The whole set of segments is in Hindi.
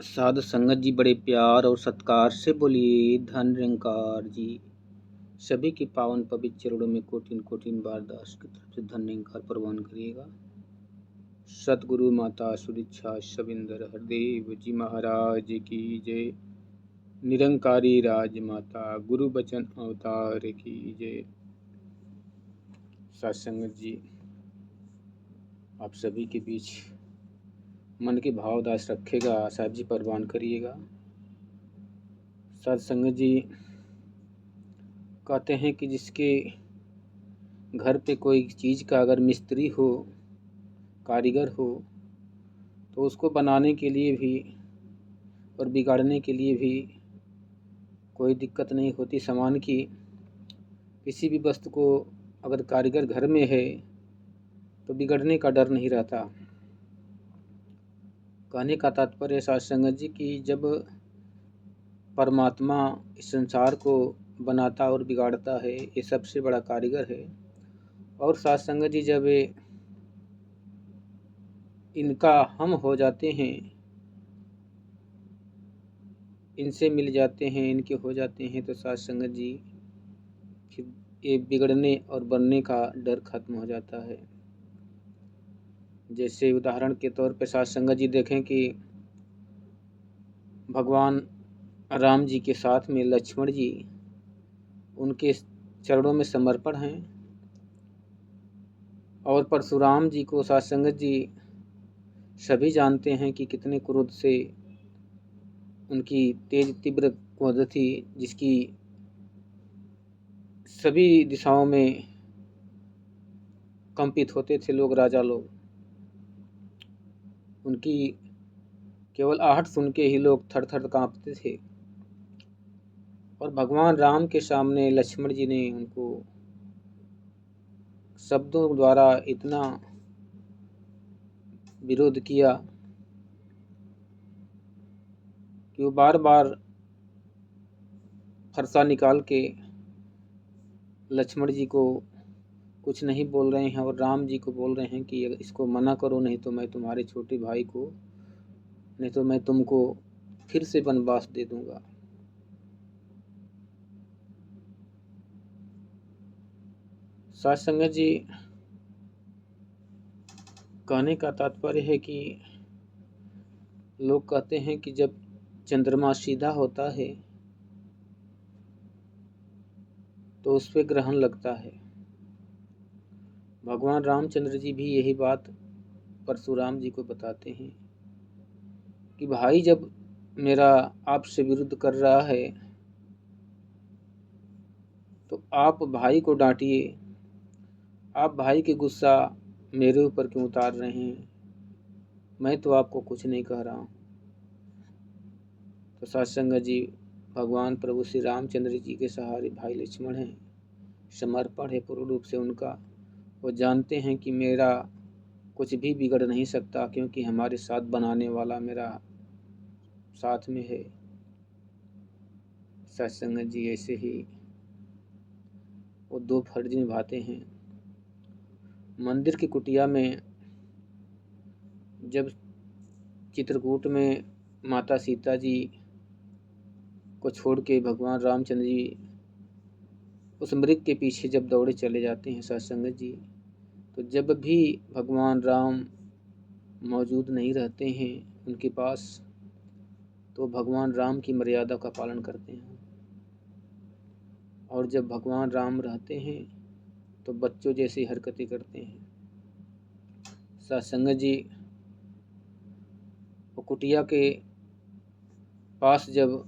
साधु संगत जी बड़े प्यार और सत्कार से बोलिए धन निरंकार जी। सभी के पावन पवित्र चरणों में कोटिन कोटिन बार दास की तरफ से धन निरंकार प्रवान करिएगा। सतगुरु माता सुदीक्षा शविंदर हरदेव जी महाराज की जय। निरंकारी राजमाता गुरु बचन अवतार की जय। सत्संगत जी, आप सभी के बीच मन के भाव दास रखेगा, साहब जी परवान करिएगा। सत्संगत जी कहते हैं कि जिसके घर पे कोई चीज़ का अगर मिस्त्री हो, कारीगर हो, तो उसको बनाने के लिए भी और बिगाड़ने के लिए भी कोई दिक्कत नहीं होती सामान की। किसी भी वस्तु को अगर कारीगर घर में है तो बिगड़ने का डर नहीं रहता। कहने का तात्पर्य सत्संगत जी कि जब परमात्मा इस संसार को बनाता और बिगाड़ता है, ये सबसे बड़ा कारीगर है। और सत्संगत जी जब इनका हम हो जाते हैं, इनसे मिल जाते हैं, इनके हो जाते हैं, तो सत्संगत जी फिर ये बिगड़ने और बनने का डर खत्म हो जाता है। जैसे उदाहरण के तौर पे सत्संगत जी देखें कि भगवान राम जी के साथ में लक्ष्मण जी उनके चरणों में समर्पण हैं, और परशुराम जी को सत्संगत जी सभी जानते हैं कि कितने क्रोध से उनकी तेज तीव्र क्रोध थी, जिसकी सभी दिशाओं में कंपित होते थे लोग, राजा लोग। उनकी केवल आहट सुन के ही लोग थर थर कांपते थे। और भगवान राम के सामने लक्ष्मण जी ने उनको शब्दों द्वारा इतना विरोध किया कि वो बार बार फरसा निकाल के लक्ष्मण जी को कुछ नहीं बोल रहे हैं और राम जी को बोल रहे हैं कि इसको मना करो, नहीं तो मैं तुम्हारे छोटे भाई को, नहीं तो मैं तुमको फिर से वनवास दे दूंगा। सत्संगत जी कहने का तात्पर्य है कि लोग कहते हैं कि जब चंद्रमा सीधा होता है तो उस पर ग्रहण लगता है। भगवान रामचंद्र जी भी यही बात परशुराम जी को बताते हैं कि भाई जब मेरा आपसे विरुद्ध कर रहा है तो आप भाई को डांटिए, आप भाई के गुस्सा मेरे ऊपर क्यों उतार रहे हैं, मैं तो आपको कुछ नहीं कह रहा हूँ। तो सत्संगत जी भगवान प्रभु श्री रामचंद्र जी के सहारे भाई लक्ष्मण हैं, समर्पण है पूर्ण रूप से उनका। वो जानते हैं कि मेरा कुछ भी बिगड़ नहीं सकता, क्योंकि हमारे साथ बनाने वाला मेरा साथ में है। सत्संगत जी ऐसे ही वो दो फर्ज निभाते हैं। मंदिर की कुटिया में जब चित्रकूट में माता सीता जी को छोड़ के भगवान रामचंद्र जी उस मृग के पीछे जब दौड़े चले जाते हैं सत्संगत जी, तो जब भी भगवान राम मौजूद नहीं रहते हैं उनके पास, तो भगवान राम की मर्यादा का पालन करते हैं। और जब भगवान राम रहते हैं तो बच्चों जैसी हरकतें करते हैं। सत्संगत जी वो कुटिया के पास जब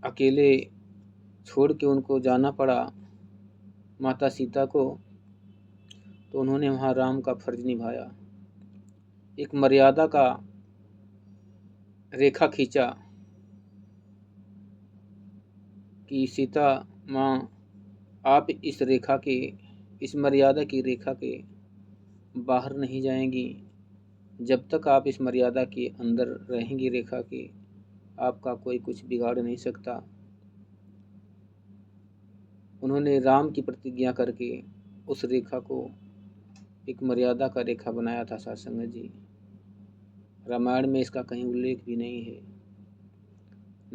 अकेले छोड़ के उनको जाना पड़ा माता सीता को, तो उन्होंने वहाँ राम का फर्ज निभाया, एक मर्यादा का रेखा खींचा कि सीता माँ आप इस रेखा के, इस मर्यादा की रेखा के बाहर नहीं जाएंगी। जब तक आप इस मर्यादा के अंदर रहेंगी रेखा के, आपका कोई कुछ बिगाड़ नहीं सकता। उन्होंने राम की प्रतिज्ञा करके उस रेखा को एक मर्यादा का रेखा बनाया था सत्संगत जी। रामायण में इसका कहीं उल्लेख भी नहीं है।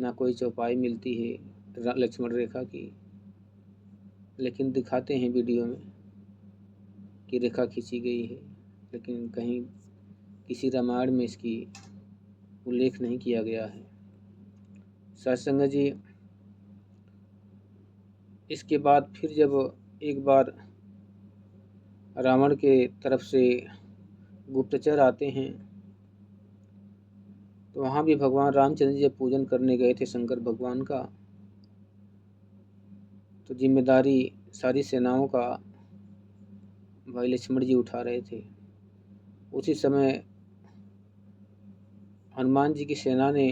ना कोई चौपाई मिलती है लक्ष्मण रेखा की, लेकिन दिखाते हैं वीडियो में कि रेखा खींची गई है, लेकिन कहीं किसी रामायण में इसकी उल्लेख नहीं किया गया है। सत्संग जी, इसके बाद फिर जब एक बार रावण के तरफ से गुप्तचर आते हैं, तो वहाँ भी भगवान रामचंद्र जी जब पूजन करने गए थे शंकर भगवान का, तो जिम्मेदारी सारी सेनाओं का भाई लक्ष्मण जी उठा रहे थे। उसी समय हनुमान जी की सेना ने,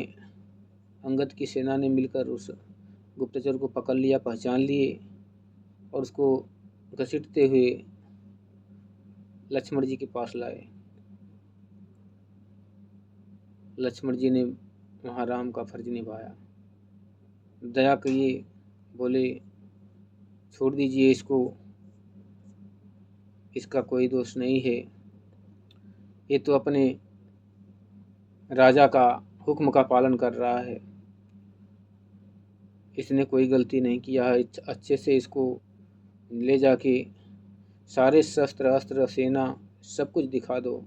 अंगद की सेना ने मिलकर उस गुप्तचर को पकड़ लिया, पहचान लिए और उसको घसीटते हुए लक्ष्मण जी के पास लाए। लक्ष्मण जी ने वहाँ राम का फर्ज निभाया, दया किए, बोले छोड़ दीजिए इसको, इसका कोई दोष नहीं है, ये तो अपने राजा का हुक्म का पालन कर रहा है, इसने कोई गलती नहीं किया है। अच्छे से इसको ले जाके सारे शस्त्र अस्त्र सेना सब कुछ दिखा दो,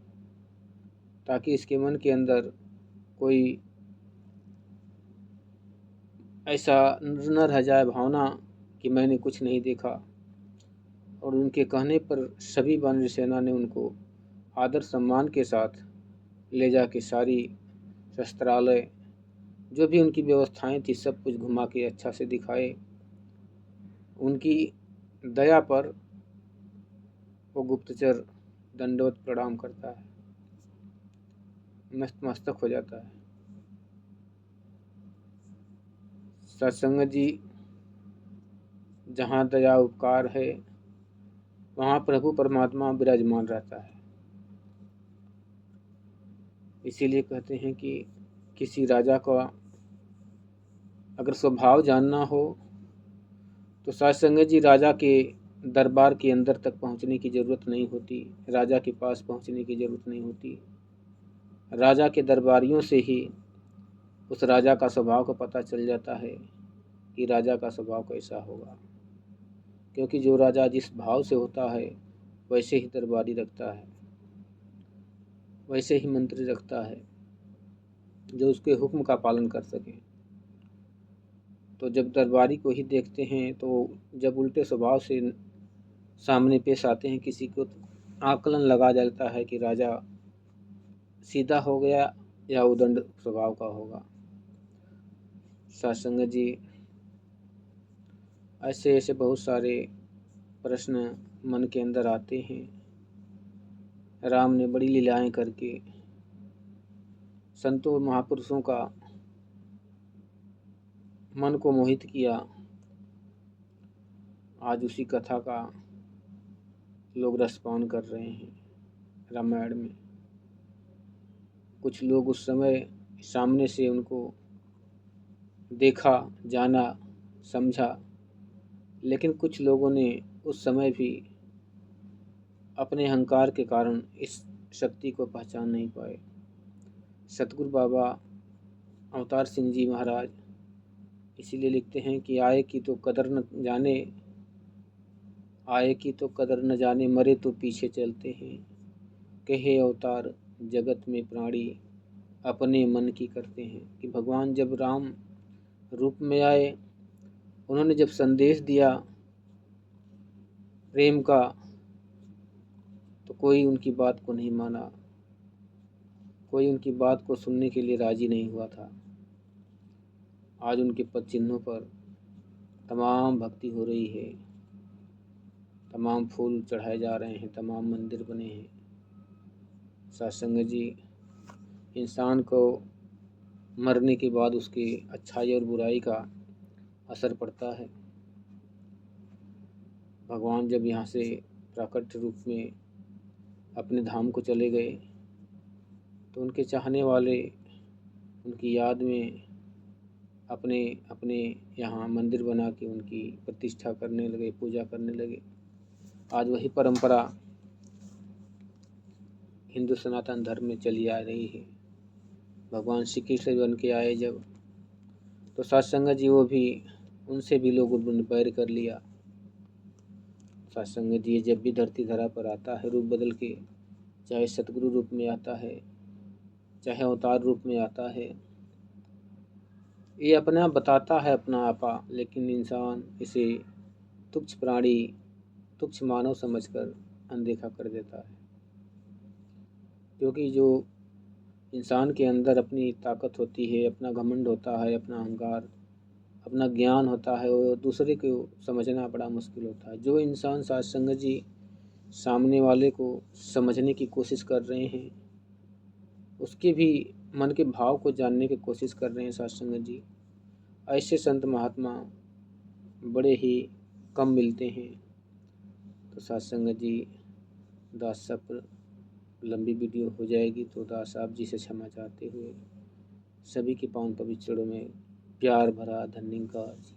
ताकि इसके मन के अंदर कोई ऐसा न रह जाए भावना कि मैंने कुछ नहीं देखा। और उनके कहने पर सभी वानर सेना ने उनको आदर सम्मान के साथ ले जाके सारी शस्त्रालय जो भी उनकी व्यवस्थाएं थी सब कुछ घुमा के अच्छा से दिखाए। उनकी दया पर वो गुप्तचर दंडवत प्रणाम करता है, नतमस्तक हो जाता है। सत्संग जी, जहाँ दया उपकार है वहाँ प्रभु परमात्मा विराजमान रहता है। इसीलिए कहते हैं कि किसी राजा का अगर स्वभाव जानना हो तो सत्संग जी राजा के दरबार के अंदर तक पहुँचने की ज़रूरत नहीं होती, राजा के पास पहुँचने की ज़रूरत नहीं होती। राजा के दरबारियों से ही उस राजा का स्वभाव का पता चल जाता है कि राजा का स्वभाव कैसा होगा, क्योंकि जो राजा जिस भाव से होता है वैसे ही दरबारी रखता है, वैसे ही मंत्री रखता है जो उसके हुक्म का पालन कर सके। तो जब दरबारी को ही देखते हैं तो जब उल्टे स्वभाव से सामने पेश आते हैं किसी को, तो आकलन लगा जाता है कि राजा सीधा हो गया या उदंड स्वभाव का होगा। सत्संग जी, ऐसे ऐसे बहुत सारे प्रश्न मन के अंदर आते हैं। राम ने बड़ी लीलाएं करके संतों महापुरुषों का मन को मोहित किया। आज उसी कथा का लोग रसपान कर रहे हैं रामायण में। कुछ लोग उस समय सामने से उनको देखा, जाना, समझा, लेकिन कुछ लोगों ने उस समय भी अपने अहंकार के कारण इस शक्ति को पहचान नहीं पाए। सतगुरु बाबा अवतार सिंह जी महाराज इसीलिए लिखते हैं कि आए की तो कदर न जाने, आए की तो कदर न जाने, मरे तो पीछे चलते हैं। कहे अवतार जगत में प्राणी, अपने मन की करते हैं। कि भगवान जब राम रूप में आए, उन्होंने जब संदेश दिया प्रेम का, तो कोई उनकी बात को नहीं माना, कोई उनकी बात को सुनने के लिए राजी नहीं हुआ था। आज उनके पद चिन्हों पर तमाम भक्ति हो रही है, तमाम फूल चढ़ाए जा रहे हैं, तमाम मंदिर बने हैं। सत्संग जी, इंसान को मरने के बाद उसकी अच्छाई और बुराई का असर पड़ता है। भगवान जब यहाँ से प्राकट रूप में अपने धाम को चले गए तो उनके चाहने वाले उनकी याद में अपने अपने यहाँ मंदिर बना के उनकी प्रतिष्ठा करने लगे, पूजा करने लगे। आज वही परंपरा हिंदू सनातन धर्म में चली आ रही है। भगवान श्री कृष्ण बन के आए जब, तो सत्संग जी वो भी उनसे भी लोगों ने बैर कर लिया। सत्संग जी जब भी धरती धरा पर आता है रूप बदल के, चाहे सतगुरु रूप में आता है चाहे अवतार रूप में आता है, ये अपना बताता है अपना आपा, लेकिन इंसान इसे तुच्छ प्राणी तुच्छ मानव समझकर अनदेखा कर देता है। क्योंकि जो इंसान के अंदर अपनी ताकत होती है, अपना घमंड होता है, अपना अहंकार, अपना ज्ञान होता है, वो दूसरे को समझना बड़ा मुश्किल होता है। जो इंसान सत्संग जी सामने वाले को समझने की कोशिश कर रहे हैं, उसके भी मन के भाव को जानने की कोशिश कर रहे हैं सत्संग जी, ऐसे संत महात्मा बड़े ही कम मिलते हैं। तो सत्संग जी दास साहब पर लंबी वीडियो हो जाएगी, तो दास साहब जी से क्षमा चाहते हुए सभी के पावन पवित्र चरणों में प्यार भरा धन्यवाद जी।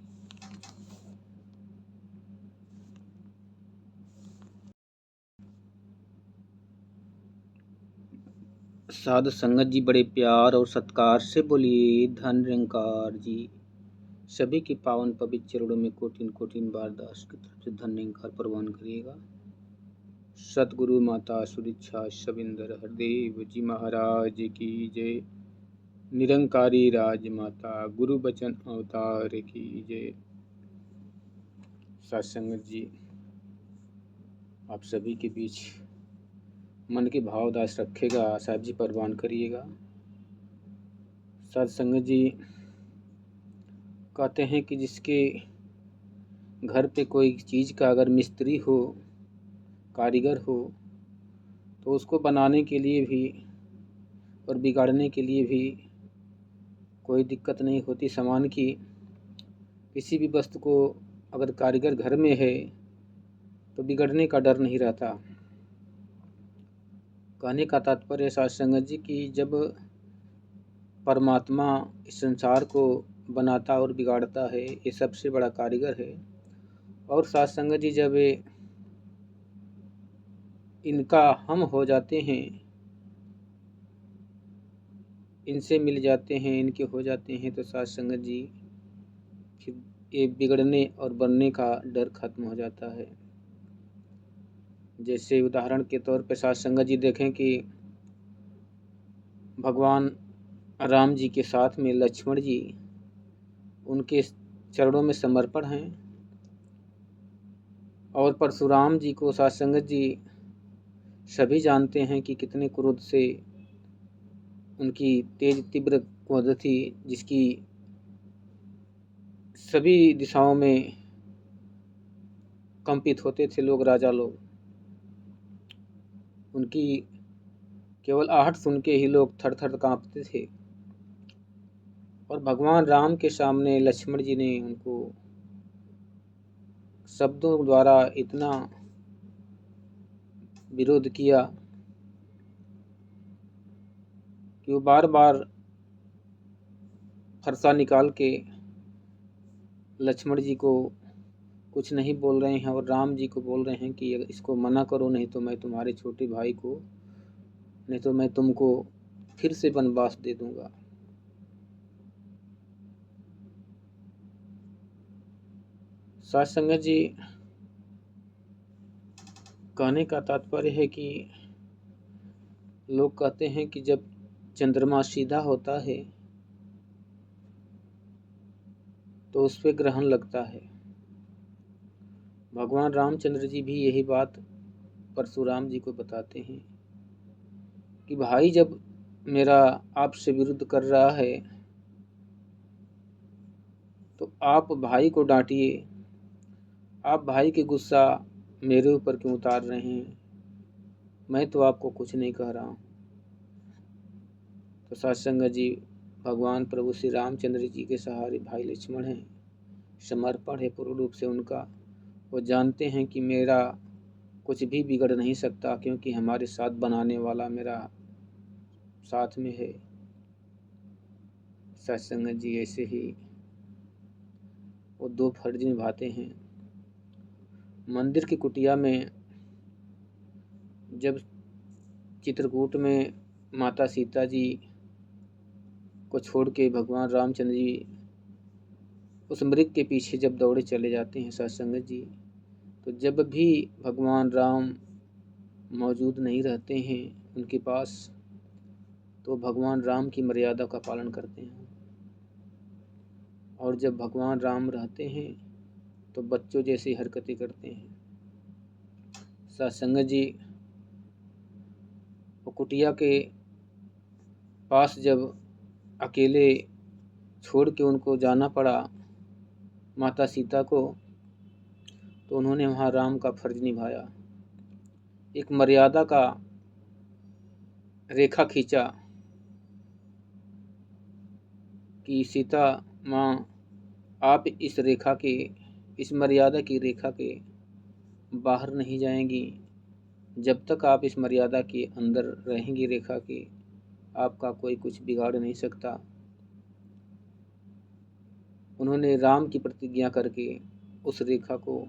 साधु संगत जी बड़े प्यार और सत्कार से बोलिए धन निरंकार जी। सभी के पावन पवित्र चरणों में कोटिन कोटिन बार दास की तरफ से धन निरंकार प्रवान करिएगा। सतगुरु माता सुदीक्षा शबिंदर हरदेव जी महाराज की जय। निरंकारी राज माता गुरु बचन अवतार की जय। सत्संग जी आप सभी के बीच मन के भाव दास रखेगा, साहब जी परवान करिएगा। सत्संग जी कहते हैं कि जिसके घर पे कोई चीज़ का अगर मिस्त्री हो, कारीगर हो, तो उसको बनाने के लिए भी और बिगाड़ने के लिए भी कोई दिक्कत नहीं होती सामान की। किसी भी वस्तु को अगर कारीगर घर में है तो बिगड़ने का डर नहीं रहता। कहने का तात्पर्य सत्संग जी कि जब परमात्मा इस संसार को बनाता और बिगाड़ता है, ये सबसे बड़ा कारीगर है। और सत्संग जी जब इनका हम हो जाते हैं, इनसे मिल जाते हैं, इनके हो जाते हैं, तो सत्संग जी फिर ये बिगड़ने और बनने का डर खत्म हो जाता है। जैसे उदाहरण के तौर पर सत्संग जी देखें कि भगवान राम जी के साथ में लक्ष्मण जी उनके चरणों में समर्पण हैं, और परशुराम जी को सत्संग जी सभी जानते हैं कि कितने क्रोध से उनकी तेज तीव्र क्रोध थी, जिसकी सभी दिशाओं में कंपित होते थे लोग, राजा लोग। उनकी केवल आहट सुन के ही लोग थर थर कांपते थे। और भगवान राम के सामने लक्ष्मण जी ने उनको शब्दों द्वारा इतना विरोध किया कि वो बार बार फरसा निकाल के लक्ष्मण जी को कुछ नहीं बोल रहे हैं, और राम जी को बोल रहे हैं कि इसको मना करो, नहीं तो मैं तुम्हारे छोटे भाई को, नहीं तो मैं तुमको फिर से वनवास दे दूंगा। सत्संग जी कहने का तात्पर्य है कि लोग कहते हैं कि जब चंद्रमा सीधा होता है तो उस पर ग्रहण लगता है। भगवान रामचंद्र जी भी यही बात परशुराम जी को बताते हैं कि भाई जब मेरा आपसे विरुद्ध कर रहा है तो आप भाई को डांटिए, आप भाई के गुस्सा मेरे ऊपर क्यों उतार रहे हैं, मैं तो आपको कुछ नहीं कह रहा हूँ। तो सत्संग जी भगवान प्रभु श्री रामचंद्र जी के सहारे भाई लक्ष्मण हैं, समर्पण है पूर्ण रूप से उनका। वो जानते हैं कि मेरा कुछ भी बिगड़ नहीं सकता, क्योंकि हमारे साथ बनाने वाला मेरा साथ में है। सत्संग जी ऐसे ही वो दो फर्ज निभाते हैं। मंदिर की कुटिया में जब चित्रकूट में माता सीता जी को छोड़ के भगवान रामचंद्र जी उस मृग के पीछे जब दौड़े चले जाते हैं सत्संगत जी, तो जब भी भगवान राम मौजूद नहीं रहते हैं उनके पास, तो भगवान राम की मर्यादा का पालन करते हैं, और जब भगवान राम रहते हैं तो बच्चों जैसी हरकतें करते हैं। सत्संगत जी, वो कुटिया के पास जब अकेले छोड़ के उनको जाना पड़ा माता सीता को, तो उन्होंने वहाँ राम का फर्ज निभाया, एक मर्यादा का रेखा खींचा कि सीता माँ, आप इस रेखा के, इस मर्यादा की रेखा के बाहर नहीं जाएंगी। जब तक आप इस मर्यादा के अंदर रहेंगी रेखा के, आपका कोई कुछ बिगाड़ नहीं सकता। उन्होंने राम की प्रतिज्ञा करके उस रेखा को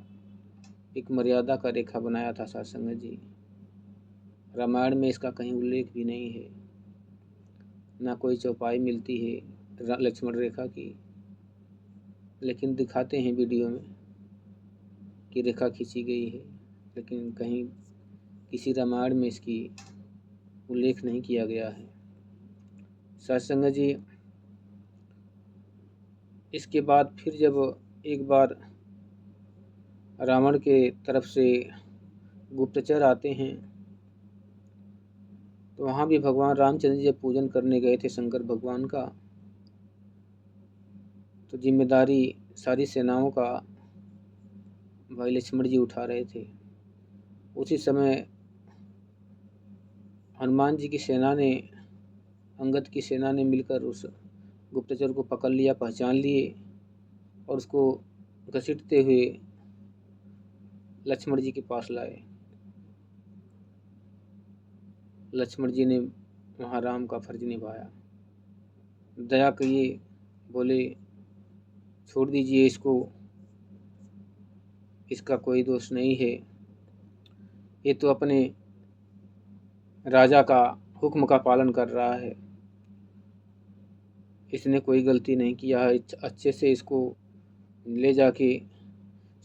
एक मर्यादा का रेखा बनाया था सत्संगत जी। रामायण में इसका कहीं उल्लेख भी नहीं है, ना कोई चौपाई मिलती है लक्ष्मण रेखा की, लेकिन दिखाते हैं वीडियो में कि रेखा खींची गई है, लेकिन कहीं किसी रामायण में इसकी उल्लेख नहीं किया गया है। सत्संगत जी, इसके बाद फिर जब एक बार रावण के तरफ से गुप्तचर आते हैं, तो वहाँ भी भगवान रामचंद्र जी जब पूजन करने गए थे शंकर भगवान का, तो जिम्मेदारी सारी सेनाओं का भाई लक्ष्मण जी उठा रहे थे। उसी समय हनुमान जी की सेना ने, अंगद की सेना ने मिलकर उस गुप्तचर को पकड़ लिया, पहचान लिए, और उसको घसीटते हुए लक्ष्मण जी के पास लाए। लक्ष्मण जी ने वहाँ राम का फर्ज निभाया, दया किए, बोले छोड़ दीजिए इसको, इसका कोई दोष नहीं है, ये तो अपने राजा का हुक्म का पालन कर रहा है, इसने कोई गलती नहीं किया है। अच्छे से इसको ले जाके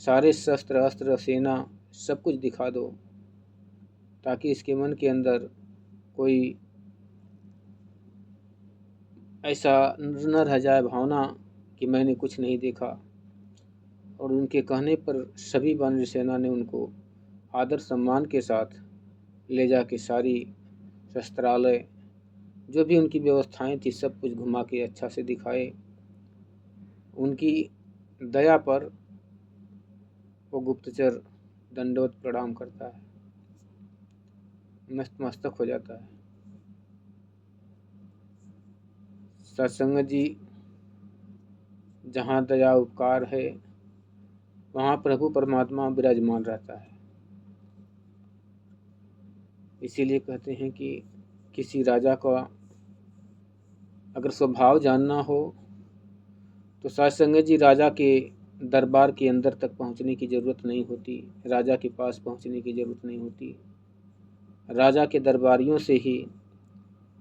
सारे शस्त्र अस्त्र सेना सब कुछ दिखा दो, ताकि इसके मन के अंदर कोई ऐसा न रह जाए भावना कि मैंने कुछ नहीं देखा। और उनके कहने पर सभी वानर सेना ने उनको आदर सम्मान के साथ ले जाके सारी शस्त्रालय, जो भी उनकी व्यवस्थाएं थी, सब कुछ घुमा के अच्छा से दिखाए। उनकी दया पर वो गुप्तचर दंडवत प्रणाम करता है, नतमस्तक हो जाता है। सत्संगत जी, जहाँ दया उपकार है वहाँ प्रभु परमात्मा विराजमान रहता है। इसीलिए कहते हैं कि किसी राजा का अगर स्वभाव जानना हो तो सत्संगत जी राजा के दरबार के अंदर तक पहुँचने की ज़रूरत नहीं होती, राजा के पास पहुँचने की ज़रूरत नहीं होती। राजा के दरबारियों से ही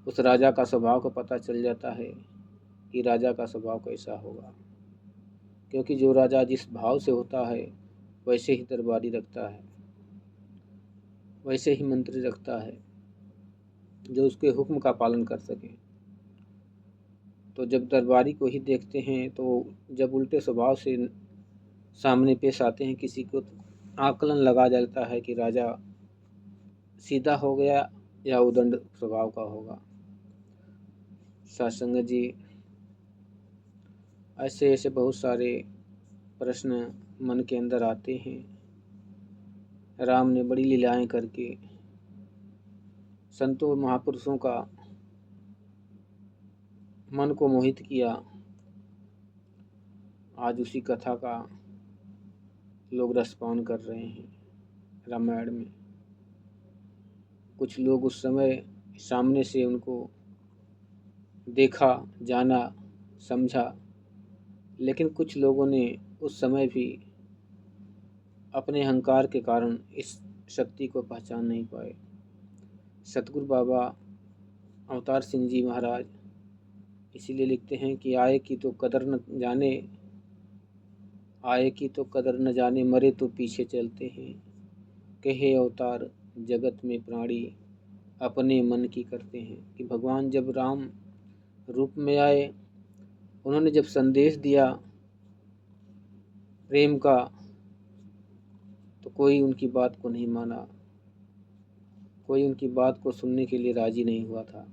उस राजा का स्वभाव का पता चल जाता है कि राजा का स्वभाव कैसा होगा, क्योंकि जो राजा जिस भाव से होता है वैसे ही दरबारी रखता है, वैसे ही मंत्री रखता है जो उसके हुक्म का पालन कर सके। तो जब दरबारी को ही देखते हैं, तो जब उल्टे स्वभाव से सामने पेश आते हैं किसी को, तो आकलन लगा जाता है कि राजा सीधा हो गया या उदंड स्वभाव का होगा। सत्संगत जी, ऐसे ऐसे बहुत सारे प्रश्न मन के अंदर आते हैं। राम ने बड़ी लीलाएं करके संतों महापुरुषों का मन को मोहित किया। आज उसी कथा का लोग रसपान कर रहे हैं रामायण में। कुछ लोग उस समय सामने से उनको देखा, जाना, समझा, लेकिन कुछ लोगों ने उस समय भी अपने अहंकार के कारण इस शक्ति को पहचान नहीं पाए। सतगुरु बाबा अवतार सिंह जी महाराज इसीलिए लिखते हैं कि आए की तो कदर न जाने, आए की तो कदर न जाने, मरे तो पीछे चलते हैं। कहे अवतार जगत में प्राणी, अपने मन की करते हैं। कि भगवान जब राम रूप में आए, उन्होंने जब संदेश दिया प्रेम का, तो कोई उनकी बात को नहीं माना, कोई उनकी बात को सुनने के लिए राजी नहीं हुआ था।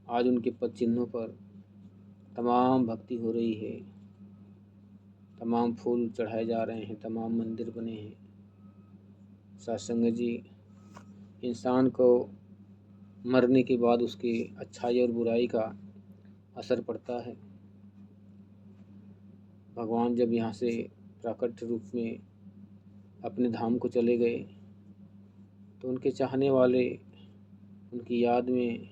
आज उनके पद चिन्हों पर तमाम भक्ति हो रही है, तमाम फूल चढ़ाए जा रहे हैं, तमाम मंदिर बने हैं। सत्संग जी, इंसान को मरने के बाद उसकी अच्छाई और बुराई का असर पड़ता है। भगवान जब यहाँ से प्राकट्य रूप में अपने धाम को चले गए, तो उनके चाहने वाले उनकी याद में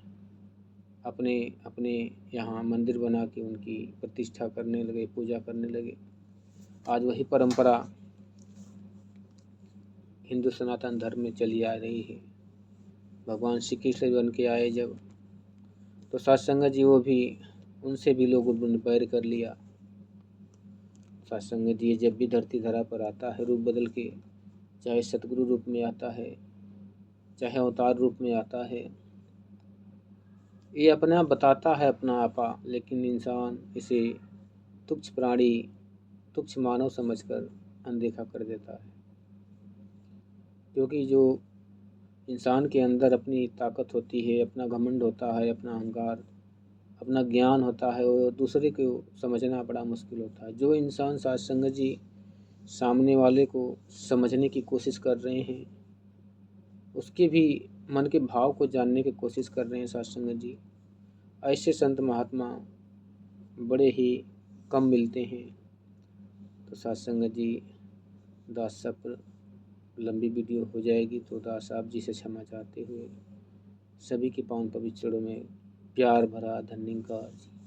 अपने अपने यहाँ मंदिर बना के उनकी प्रतिष्ठा करने लगे, पूजा करने लगे। आज वही परंपरा हिंदू सनातन धर्म में चली आ रही है। भगवान श्री कृष्ण बन के आए जब, तो सत्संग जी वो भी, उनसे भी लोगों ने बैर कर लिया। सत्संग जी जब भी धरती धरा पर आता है रूप बदल के, चाहे सतगुरु रूप में आता है, चाहे अवतार रूप में आता है, ये अपना बताता है अपना आपा, लेकिन इंसान इसे तुच्छ प्राणी, तुच्छ मानव समझकर अनदेखा कर देता है। क्योंकि जो इंसान के अंदर अपनी ताकत होती है, अपना घमंड होता है, अपना अहंकार, अपना ज्ञान होता है, वो दूसरे को समझना बड़ा मुश्किल होता है। जो इंसान सत्संग जी सामने वाले को समझने की कोशिश कर रहे हैं, उसके भी मन के भाव को जानने की कोशिश कर रहे हैं सत्संग जी, ऐसे संत महात्मा बड़े ही कम मिलते हैं। तो सत्संग जी, दास साहब पर लंबी वीडियो हो जाएगी, तो दास साहब जी से क्षमा चाहते हुए सभी के पावन पवित्र चरणों में प्यार भरा धन्यवाद।